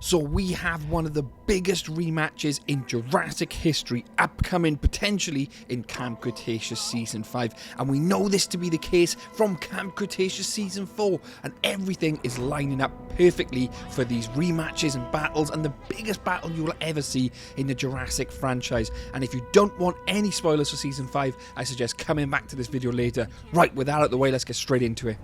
So we have one of the biggest rematches in Jurassic history upcoming potentially in Camp Cretaceous Season 5. And we know this to be the case from Camp Cretaceous Season 4. And everything is lining up perfectly for these rematches and battles, and the biggest battle you will ever see in the Jurassic franchise. And if you don't want any spoilers for Season 5, I suggest coming back to this video later. Right, with that out of the way, let's get straight into it.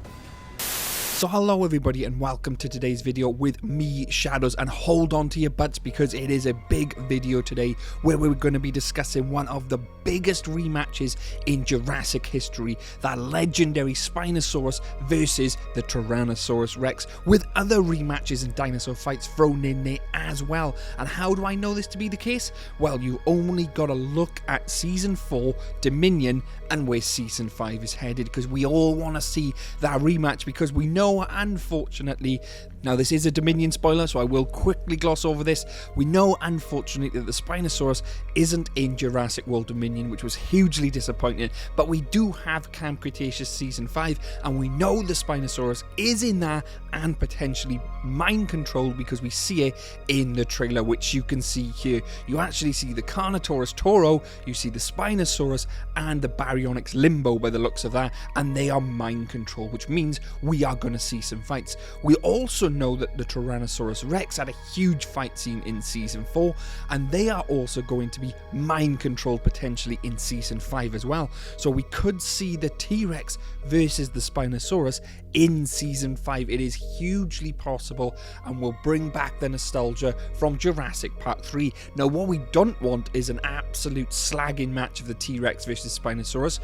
So hello everybody and welcome to today's video with me, Shadows, and hold on to your butts because it is a big video today where we're going to be discussing one of the biggest rematches in Jurassic history, that legendary Spinosaurus versus the Tyrannosaurus Rex, with other rematches and dinosaur fights thrown in there as well. And how do I know this to be the case? Well, you only got to look at Season 4 Dominion and where Season 5 is headed, because we all want to see that rematch, because we know, unfortunately, now this is a Dominion spoiler, so I will quickly gloss over this. We know, unfortunately, that the Spinosaurus isn't in Jurassic World Dominion, which was hugely disappointing, but we do have Camp Cretaceous Season 5, and we know the Spinosaurus is in there and potentially mind controlled, because we see it in the trailer, which you can see here. You actually see the Carnotaurus Toro, you see the Spinosaurus, and the Baryonyx Limbo by the looks of that, and they are mind controlled, which means we are going to see some fights. We also know that the Tyrannosaurus Rex had a huge fight scene in Season 4, and they are also going to be mind controlled potentially in Season 5 as well. So we could see the T-Rex versus the Spinosaurus in Season 5. It is hugely possible and will bring back the nostalgia from Jurassic Part 3. Now, what we don't want is an absolute slagging match of the T-Rex versus Spinosaurus.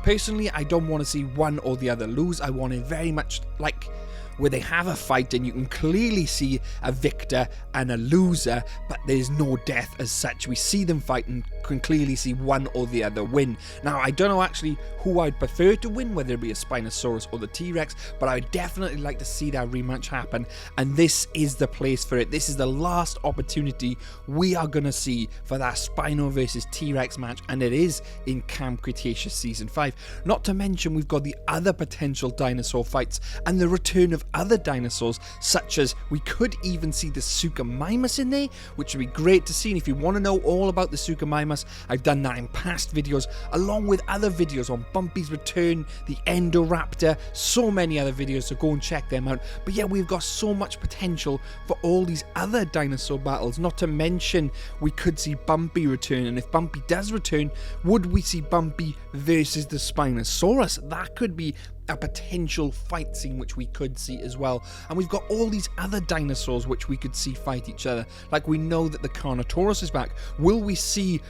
Personally, I don't want to see one or the other lose. I want it very much like where they have a fight and you can clearly see a victor and a loser, but there's no death as such. We see them fight and can clearly see one or the other win. Now, I don't know actually who I'd prefer to win, whether it be a Spinosaurus or the T-Rex, but I would definitely like to see that rematch happen, and this is the place for it. This is the last opportunity we are going to see for that Spino versus T-Rex match, and it is in Camp Cretaceous Season 5. Not to mention, we've got the other potential dinosaur fights and the return of other dinosaurs, such as we could even see the Suchomimus in there, which would be great to see. And if you want to know all about the Suchomimus, I've done that in past videos, along with other videos on Bumpy's return, the Endoraptor, so many other videos, so go and check them out. But yeah, we've got so much potential for all these other dinosaur battles, not to mention we could see Bumpy return, and if Bumpy does return, would we see Bumpy versus the Spinosaurus? That could be a potential fight scene which we could see as well. And we've got all these other dinosaurs which we could see fight each other. Like, we know that the Carnotaurus is back. Will we see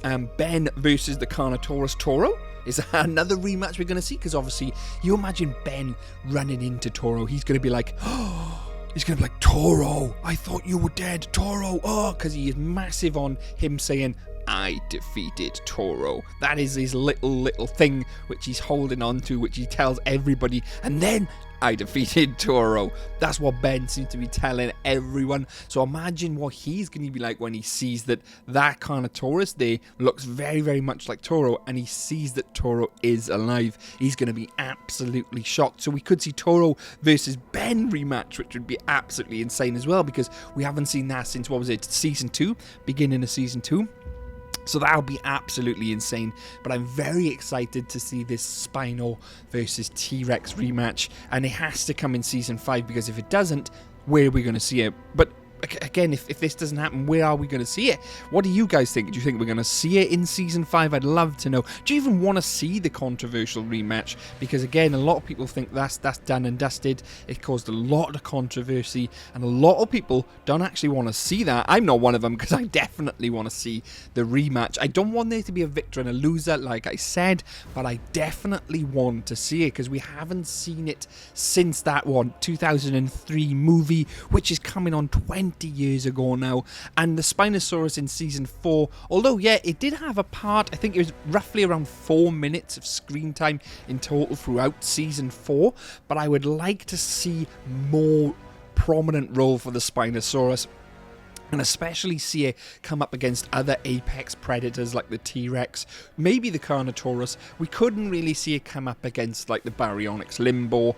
Ben versus the Carnotaurus Toro? Is that another rematch we're going to see? Because obviously, you imagine Ben running into Toro. He's going to be like, oh, he's going to be like, Toro, I thought you were dead, Toro. Oh, because he is massive on him saying, I defeated Toro. That is his little thing which he's holding on to, which he tells everybody, and then I defeated Toro. That's what Ben seems to be telling everyone. So imagine what he's going to be like when he sees that Carnotaurus there looks very, very much like Toro, and he sees that Toro is alive. He's going to be absolutely shocked. So we could see Toro versus Ben rematch, which would be absolutely insane as well, because we haven't seen that since, what was it, Season 2? Beginning of Season 2. So that'll be absolutely insane, but I'm very excited to see this Spino versus T-Rex rematch, and it has to come in Season 5, because if it doesn't, where are we going to see it? But again, if this doesn't happen, where are we going to see it? What do you guys think? Do you think we're going to see it in Season 5? I'd love to know. Do you even want to see the controversial rematch? Because again, a lot of people think that's done and dusted. It caused a lot of controversy, and a lot of people don't actually want to see that. I'm not one of them, because I definitely want to see the rematch. I don't want there to be a victor and a loser, like I said, but I definitely want to see it, because we haven't seen it since that 2003 movie, which is coming on 20 years ago now. And the Spinosaurus in Season 4, although yeah, it did have a part, I think it was roughly around 4 minutes of screen time in total throughout Season 4, but I would like to see more prominent role for the Spinosaurus. and especially see it come up against other apex predators like the T-Rex, maybe the Carnotaurus. We couldn't really see it come up against like the Baryonyx Limbo,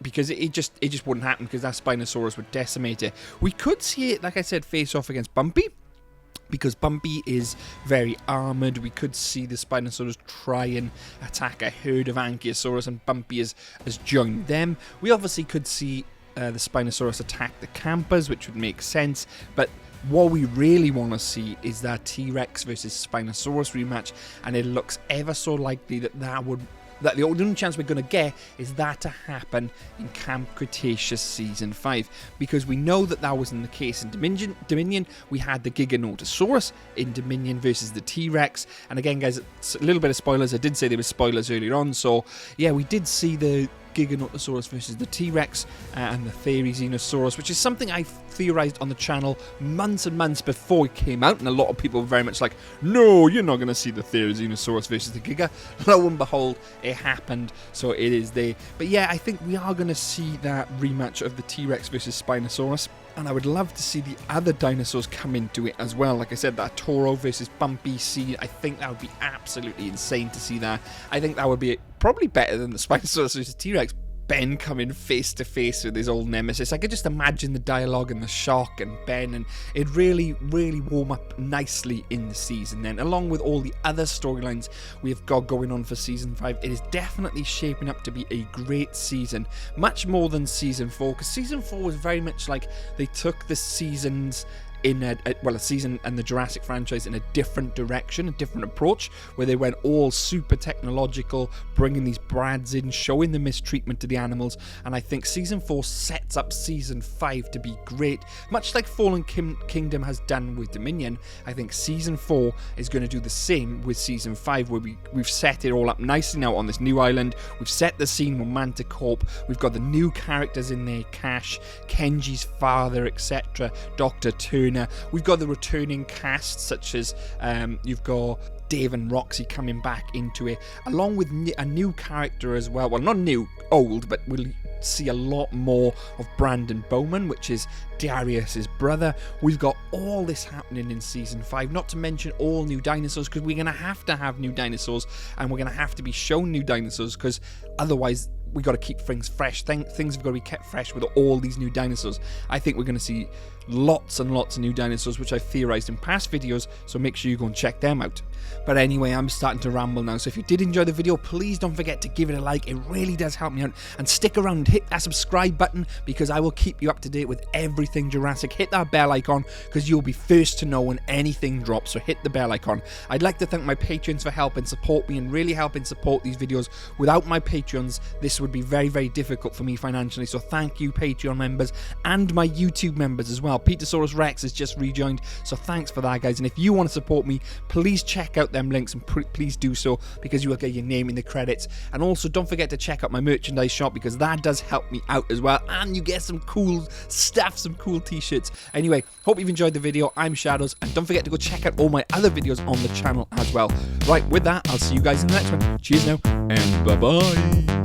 because it just wouldn't happen, because that Spinosaurus would decimate it. We could see it, like I said, face off against Bumpy, because Bumpy is very armoured. We could see the Spinosaurus try and attack a herd of Ankylosaurus, and Bumpy has joined them. We obviously could see the Spinosaurus attack the campers, which would make sense, but what we really want to see is that T-Rex versus Spinosaurus rematch, and it looks ever so likely that the only chance we're going to get is that to happen in Camp Cretaceous Season 5, because we know that wasn't the case in Dominion. We had the Giganotosaurus in Dominion versus the T-Rex, and again guys, it's a little bit of spoilers. I did say there were spoilers earlier on, so yeah, we did see the Giganotosaurus versus the T-Rex and the Therizinosaurus, which is something I theorized on the channel months and months before it came out, and a lot of people were very much like, no, you're not going to see the Therizinosaurus versus the Giga. Lo and behold, it happened, so it is there. But yeah, I think we are going to see that rematch of the T-Rex versus Spinosaurus, and I would love to see the other dinosaurs come into it as well. Like I said, that Toro versus Bumpy scene, I think that would be absolutely insane to see that. I think that would be probably better than the Spinosaurus versus T-Rex. Ben coming face to face with his old nemesis. I could just imagine the dialogue and the shock and Ben, and it really warm up nicely in the season then, along with all the other storylines we have got going on for Season 5. It is definitely shaping up to be a great season, much more than Season 4, because Season 4 was very much like they took the seasons in a season and the Jurassic franchise in a different direction, a different approach, where they went all super technological, bringing these brads in, showing the mistreatment to the animals, and I think Season 4 sets up Season 5 to be great, much like Fallen Kingdom has done with Dominion. I think Season 4 is going to do the same with Season 5, where we've set it all up nicely now on this new island. We've set the scene with Manticorp, we've got the new characters in there, Cash, Kenji's father, etc., Dr. Turner. We've got the returning cast, such as you've got Dave and Roxy coming back into it, along with a new character as well. Well, not new, old, but we'll see a lot more of Brandon Bowman, which is Darius's brother. We've got all this happening in Season 5, not to mention all new dinosaurs, because we're going to have new dinosaurs, and we're going to have to be shown new dinosaurs, because otherwise we got to keep things fresh. Things have got to be kept fresh with all these new dinosaurs. I think we're going to see lots and lots of new dinosaurs, which I've theorized in past videos, so make sure you go and check them out. But anyway, I'm starting to ramble now, so if you did enjoy the video, please don't forget to give it a like. It really does help me out, and stick around and hit that subscribe button, because I will keep you up to date with everything Jurassic. Hit that bell icon, because you'll be first to know when anything drops, so hit the bell icon. I'd like to thank my patrons for helping support me and really helping support these videos. Without my patrons, this would be very difficult for me financially, so thank you Patreon members, and my YouTube members as well. Petersaurus Rex has just rejoined, so thanks for that guys, and if you want to support me, please check out them links, and please do so, because you will get your name in the credits. And also don't forget to check out my merchandise shop, because that does help me out as well, and you get some cool stuff, some cool t-shirts. Anyway, hope you've enjoyed the video. I'm Shadows, and don't forget to go check out all my other videos on the channel as well. Right, with that, I'll see you guys in the next one. Cheers now, and bye bye.